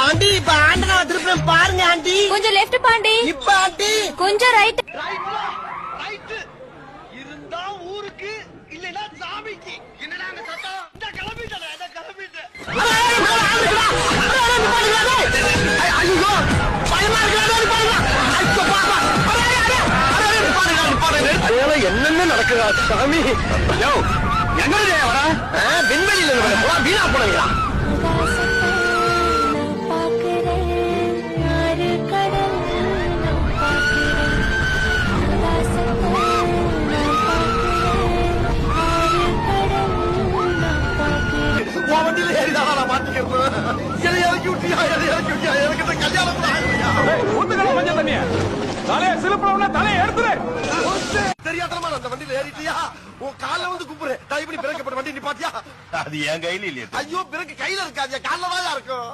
Aunty இப்ப antenna திருப்பி பாருங்க ஆண்டி. கொஞ்சம் லெஃப்ட் பாண்டி. இப்ப ஆண்டி கொஞ்சம் ரைட். ரைட் இருந்தா ஊருக்கு இல்லனா சாமிக்கு. என்னடா அந்த சத்தம்? இந்த கிளம்பிட்டடா, இந்த கிளம்பிட்டேன். ஐயோ பயமா இருக்குடா பாருங்க. ஐயோ பாப்பா. அரே என்னென்ன நடக்குதா சாமி? யோ எங்கடே வர? விண்வெளியில வர வீணா போறீங்களா? வண்டியில ஏறிதான் நான் மாட்டிக்கிறேன். இறக்கி விட்டியா எனக்கு இந்த கல்யாணம் மஞ்சள் தண்ணிய தலையை சிலுப்புறவன தலையை எடுத்துரு. தெரியாதமா அந்த வண்டியில ஏறிட்டியா? உன் கால வந்து குப்புற டைப்படி பிரேக்கப்பட்ட வண்டி நிப்பாட்டியா? அது என் கையில இல்லையா? ஐயோ பிரேக் கையில இருக்காது, கால்ல தான் இருக்கும்.